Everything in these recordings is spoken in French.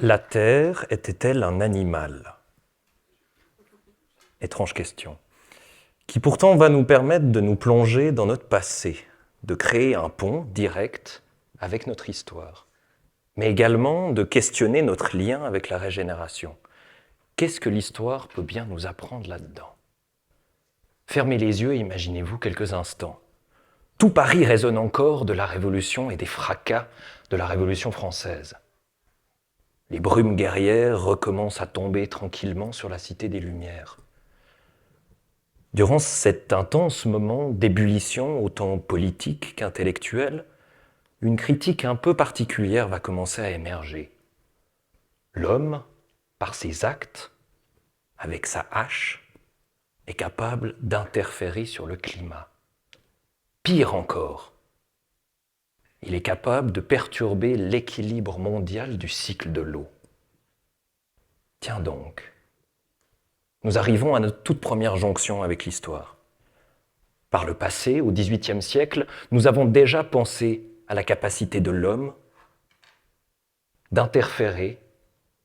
La Terre était-elle un animal? Étrange question, qui pourtant va nous permettre de nous plonger dans notre passé, de créer un pont direct avec notre histoire, mais également de questionner notre lien avec la régénération. Qu'est-ce que l'histoire peut bien nous apprendre là-dedans? Fermez les yeux et imaginez-vous quelques instants. Tout Paris résonne encore de la Révolution et des fracas de la Révolution française. Les brumes guerrières recommencent à tomber tranquillement sur la Cité des Lumières. Durant cet intense moment d'ébullition, autant politique qu'intellectuelle, une critique un peu particulière va commencer à émerger. L'homme, par ses actes, avec sa hache, est capable d'interférer sur le climat. Pire encore, il est capable de perturber l'équilibre mondial du cycle de l'eau. Tiens donc, nous arrivons à notre toute première jonction avec l'histoire. Par le passé, au XVIIIe siècle, nous avons déjà pensé à la capacité de l'homme d'interférer,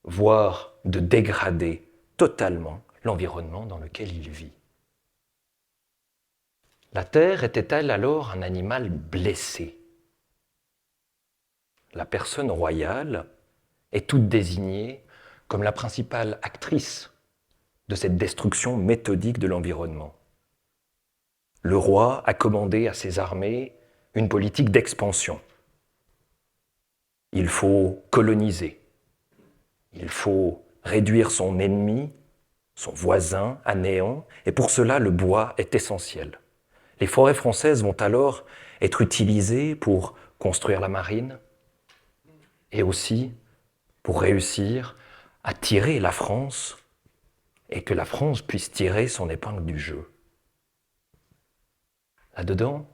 voire de dégrader totalement l'environnement dans lequel il vit. La Terre était-elle alors un animal blessé? La personne royale est toute désignée comme la principale actrice de cette destruction méthodique de l'environnement. Le roi a commandé à ses armées une politique d'expansion. Il faut coloniser, il faut réduire son ennemi, son voisin à néant, et pour cela le bois est essentiel. Les forêts françaises vont alors être utilisées pour construire la marine et aussi pour réussir à tirer la France et que la France puisse tirer son épingle du jeu. Là-dedans,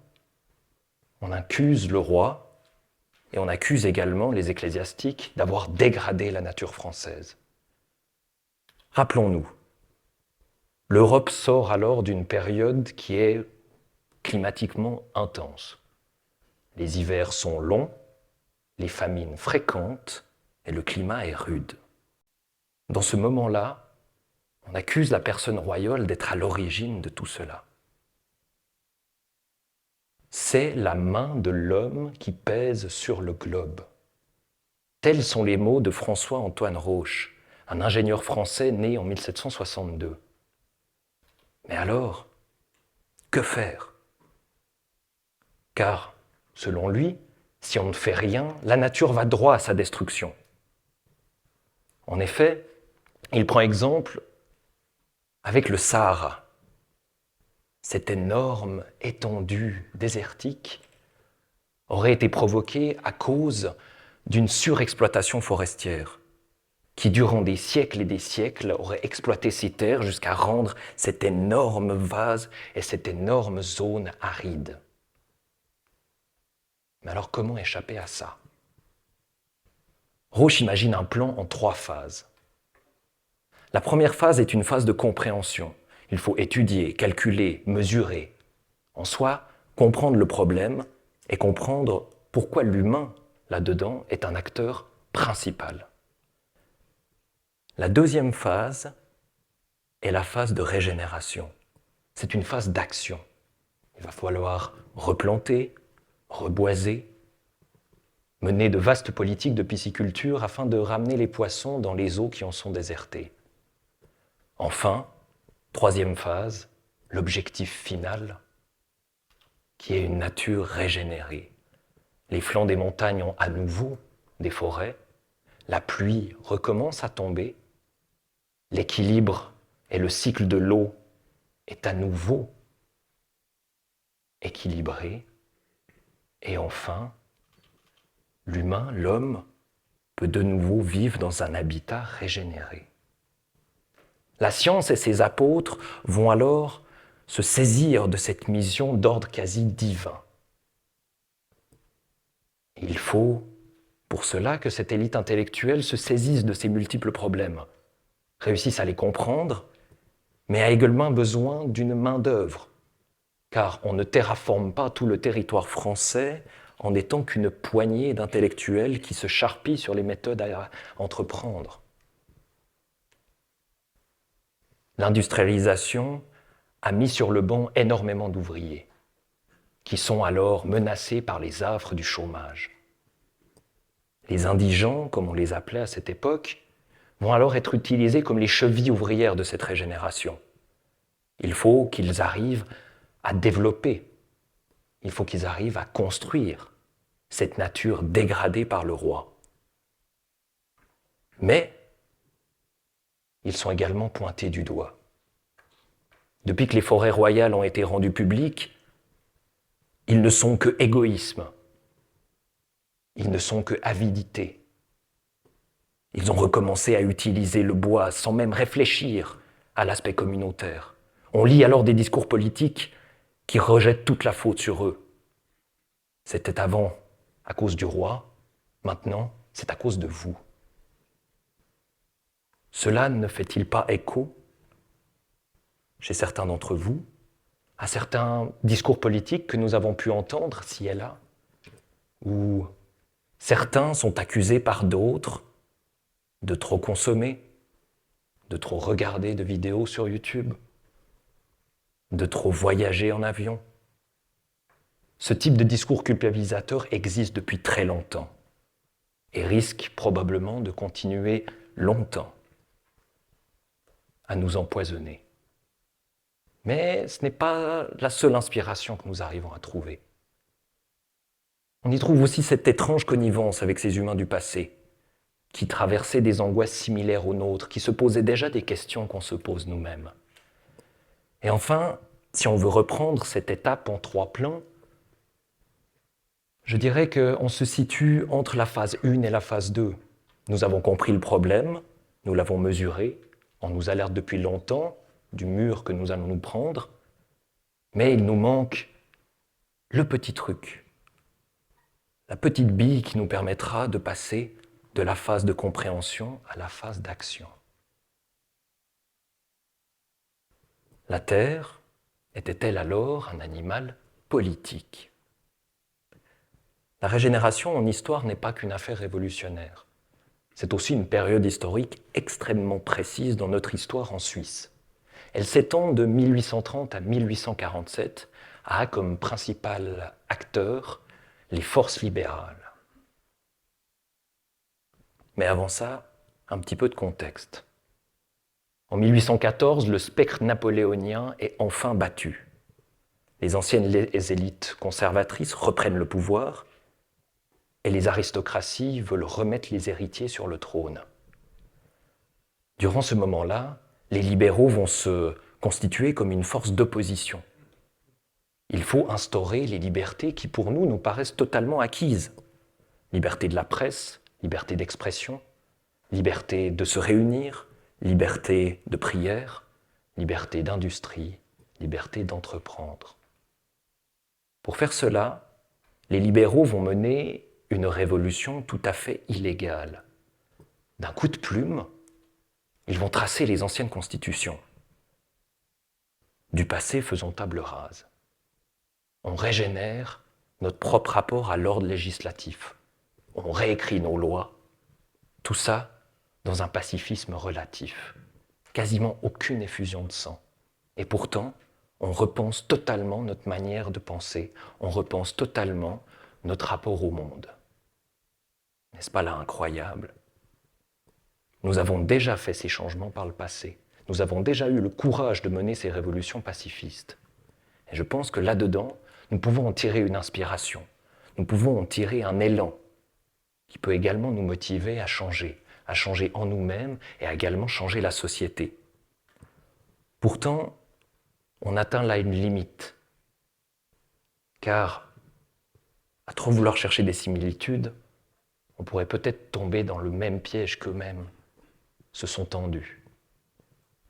on accuse le roi et on accuse également les ecclésiastiques d'avoir dégradé la nature française. Rappelons-nous, l'Europe sort alors d'une période qui est climatiquement intense. Les hivers sont longs, les famines fréquentes et le climat est rude. Dans ce moment-là, on accuse la personne royale d'être à l'origine de tout cela. C'est la main de l'homme qui pèse sur le globe. Tels sont les mots de François-Antoine Rauch, un ingénieur français né en 1762. Mais alors, que faire? Car, selon lui, si on ne fait rien, la nature va droit à sa destruction. En effet, il prend exemple avec le Sahara. Cette énorme étendue désertique aurait été provoquée à cause d'une surexploitation forestière qui, durant des siècles et des siècles, aurait exploité ces terres jusqu'à rendre cette énorme vase et cette énorme zone aride. Mais alors, comment échapper à ça? Rauch imagine un plan en 3 phases. La première phase est une phase de compréhension. Il faut étudier, calculer, mesurer. En soi, comprendre le problème et comprendre pourquoi l'humain, là-dedans, est un acteur principal. La deuxième phase est la phase de régénération. C'est une phase d'action. Il va falloir replanter, reboiser, mener de vastes politiques de pisciculture afin de ramener les poissons dans les eaux qui en sont désertées. Enfin, troisième phase, l'objectif final, qui est une nature régénérée. Les flancs des montagnes ont à nouveau des forêts, la pluie recommence à tomber, l'équilibre et le cycle de l'eau est à nouveau équilibré, et enfin, l'humain, l'homme, peut de nouveau vivre dans un habitat régénéré. La science et ses apôtres vont alors se saisir de cette mission d'ordre quasi divin. Il faut pour cela que cette élite intellectuelle se saisisse de ces multiples problèmes, réussisse à les comprendre, mais a également besoin d'une main-d'œuvre, car on ne terraforme pas tout le territoire français en n'étant qu'une poignée d'intellectuels qui se charpient sur les méthodes à entreprendre. L'industrialisation a mis sur le banc énormément d'ouvriers, qui sont alors menacés par les affres du chômage. Les indigents, comme on les appelait à cette époque, vont alors être utilisés comme les chevilles ouvrières de cette régénération. Il faut qu'ils arrivent à développer, il faut qu'ils arrivent à construire cette nature dégradée par le roi. Mais ils sont également pointés du doigt. Depuis que les forêts royales ont été rendues publiques, ils ne sont que égoïsme, ils ne sont que avidité. Ils ont recommencé à utiliser le bois sans même réfléchir à l'aspect communautaire. On lit alors des discours politiques qui rejettent toute la faute sur eux. C'était avant à cause du roi, maintenant c'est à cause de vous. Cela ne fait-il pas écho chez certains d'entre vous à certains discours politiques que nous avons pu entendre ci et là, où certains sont accusés par d'autres de trop consommer, de trop regarder de vidéos sur YouTube, de trop voyager en avion. Ce type de discours culpabilisateur existe depuis très longtemps et risque probablement de continuer longtemps à nous empoisonner. Mais ce n'est pas la seule inspiration que nous arrivons à trouver. On y trouve aussi cette étrange connivence avec ces humains du passé, qui traversaient des angoisses similaires aux nôtres, qui se posaient déjà des questions qu'on se pose nous-mêmes. Et enfin, si on veut reprendre cette étape en 3 plans, je dirais qu'on se situe entre la phase 1 et la phase 2. Nous avons compris le problème, nous l'avons mesuré, on nous alerte depuis longtemps du mur que nous allons nous prendre, mais il nous manque le petit truc, la petite bille qui nous permettra de passer de la phase de compréhension à la phase d'action. La Terre était-elle alors un animal politique ? La régénération en histoire n'est pas qu'une affaire révolutionnaire. C'est aussi une période historique extrêmement précise dans notre histoire en Suisse. Elle s'étend de 1830 à 1847, a comme principal acteur les forces libérales. Mais avant ça, un petit peu de contexte. En 1814, le spectre napoléonien est enfin battu. Les anciennes élites conservatrices reprennent le pouvoir et les aristocraties veulent remettre les héritiers sur le trône. Durant ce moment-là, les libéraux vont se constituer comme une force d'opposition. Il faut instaurer les libertés qui, pour nous paraissent totalement acquises. Liberté de la presse, liberté d'expression, liberté de se réunir, liberté de prière, liberté d'industrie, liberté d'entreprendre. Pour faire cela, les libéraux vont mener une révolution tout à fait illégale. D'un coup de plume, ils vont tracer les anciennes constitutions. Du passé, faisons table rase. On régénère notre propre rapport à l'ordre législatif. On réécrit nos lois. Tout ça dans un pacifisme relatif. Quasiment aucune effusion de sang. Et pourtant, on repense totalement notre manière de penser. On repense totalement notre rapport au monde. N'est-ce pas là incroyable ? Nous avons déjà fait ces changements par le passé. Nous avons déjà eu le courage de mener ces révolutions pacifistes. Et je pense que là-dedans, nous pouvons en tirer une inspiration. Nous pouvons en tirer un élan qui peut également nous motiver à changer en nous-mêmes et à également changer la société. Pourtant, on atteint là une limite. Car, à trop vouloir chercher des similitudes, on pourrait peut-être tomber dans le même piège qu'eux-mêmes se sont tendus.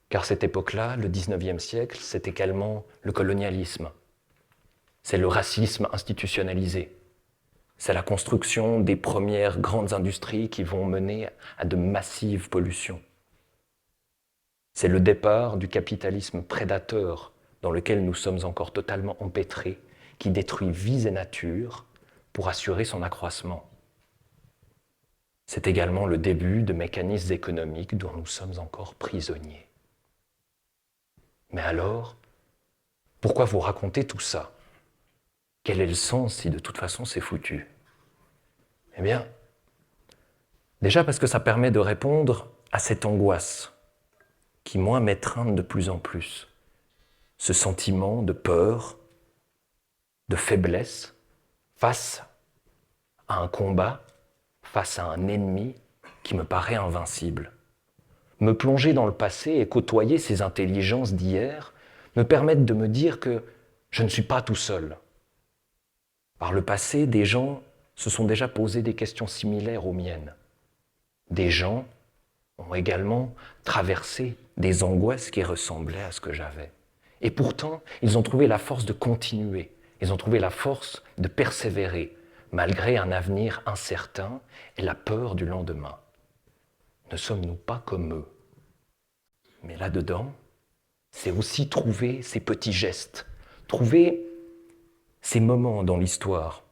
Car cette époque-là, le 19e siècle, c'est également le colonialisme. C'est le racisme institutionnalisé. C'est la construction des premières grandes industries qui vont mener à de massives pollutions. C'est le départ du capitalisme prédateur dans lequel nous sommes encore totalement empêtrés, qui détruit vies et nature, pour assurer son accroissement. C'est également le début de mécanismes économiques dont nous sommes encore prisonniers. Mais alors, pourquoi vous raconter tout ça? Quel est le sens si de toute façon c'est foutu? Eh bien, déjà parce que ça permet de répondre à cette angoisse qui, moi, m'étreint de plus en plus. Ce sentiment de peur, de faiblesse face à un combat, face à un ennemi qui me paraît invincible. Me plonger dans le passé et côtoyer ces intelligences d'hier me permettent de me dire que je ne suis pas tout seul. Par le passé, des gens se sont déjà posé des questions similaires aux miennes. Des gens ont également traversé des angoisses qui ressemblaient à ce que j'avais. Et pourtant, ils ont trouvé la force de continuer, ils ont trouvé la force de persévérer, malgré un avenir incertain et la peur du lendemain. Ne sommes-nous pas comme eux? Mais là-dedans, c'est aussi trouver ces petits gestes, trouver ces moments dans l'histoire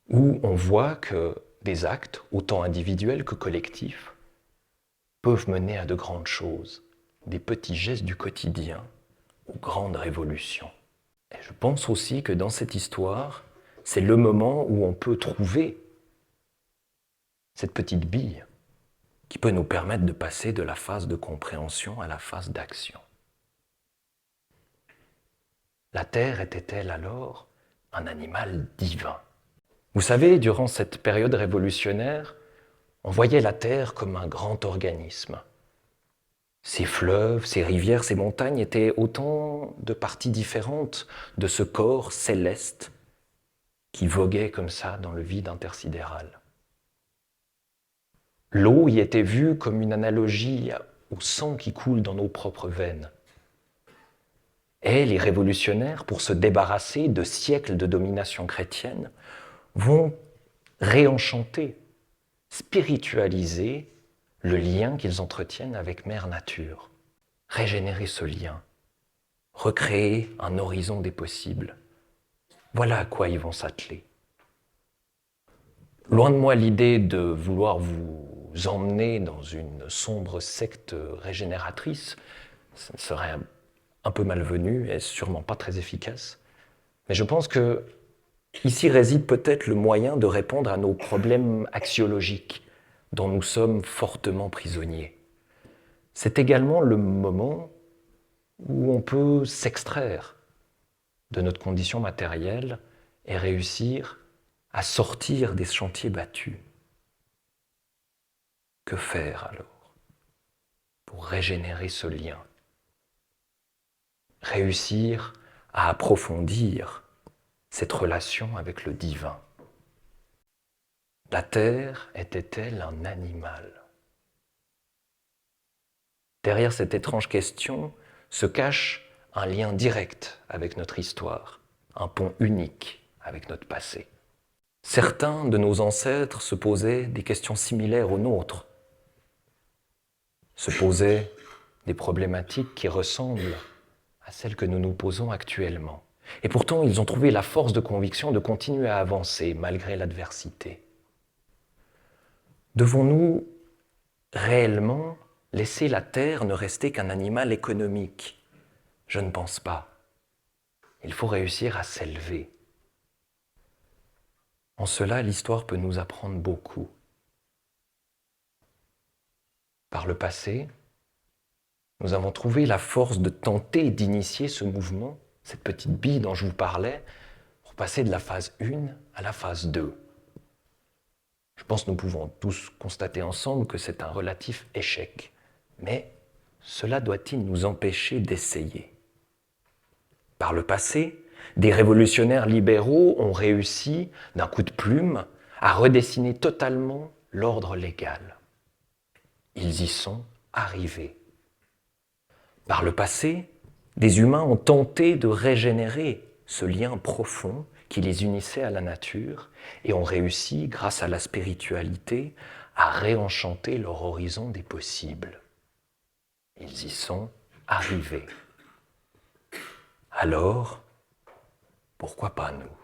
où on voit que des actes, autant individuels que collectifs, peuvent mener à de grandes choses, des petits gestes du quotidien aux grandes révolutions. Et je pense aussi que dans cette histoire, c'est le moment où on peut trouver cette petite bille qui peut nous permettre de passer de la phase de compréhension à la phase d'action. La Terre était-elle alors un animal divin? Vous savez, durant cette période révolutionnaire, on voyait la Terre comme un grand organisme. Ces fleuves, ces rivières, ces montagnes étaient autant de parties différentes de ce corps céleste qui voguait comme ça dans le vide intersidéral. L'eau y était vue comme une analogie au sang qui coule dans nos propres veines. Et les révolutionnaires, pour se débarrasser de siècles de domination chrétienne, vont réenchanter, spiritualiser le lien qu'ils entretiennent avec Mère Nature. Régénérer ce lien, recréer un horizon des possibles. Voilà à quoi ils vont s'atteler. Loin de moi l'idée de vouloir vous emmener dans une sombre secte régénératrice, ce serait un peu malvenu et sûrement pas très efficace. Mais je pense que ici réside peut-être le moyen de répondre à nos problèmes axiologiques dont nous sommes fortement prisonniers. C'est également le moment où on peut s'extraire de notre condition matérielle et réussir à sortir des chantiers battus. Que faire alors pour régénérer ce lien? Réussir à approfondir cette relation avec le divin. La Terre était-elle un animal? Derrière cette étrange question se cache un lien direct avec notre histoire, un pont unique avec notre passé. Certains de nos ancêtres se posaient des questions similaires aux nôtres, se posaient des problématiques qui ressemblent à celles que nous nous posons actuellement. Et pourtant, ils ont trouvé la force de conviction de continuer à avancer malgré l'adversité. Devons-nous réellement laisser la Terre ne rester qu'un animal économique? Je ne pense pas. Il faut réussir à s'élever. En cela, l'histoire peut nous apprendre beaucoup. Par le passé, nous avons trouvé la force de tenter d'initier ce mouvement, cette petite bille dont je vous parlais, pour passer de la phase 1 à la phase 2. Je pense que nous pouvons tous constater ensemble que c'est un relatif échec. Mais cela doit-il nous empêcher d'essayer? Par le passé, des révolutionnaires libéraux ont réussi, d'un coup de plume, à redessiner totalement l'ordre légal. Ils y sont arrivés. Par le passé, des humains ont tenté de régénérer ce lien profond qui les unissait à la nature et ont réussi, grâce à la spiritualité, à réenchanter leur horizon des possibles. Ils y sont arrivés. « Alors, pourquoi pas nous ?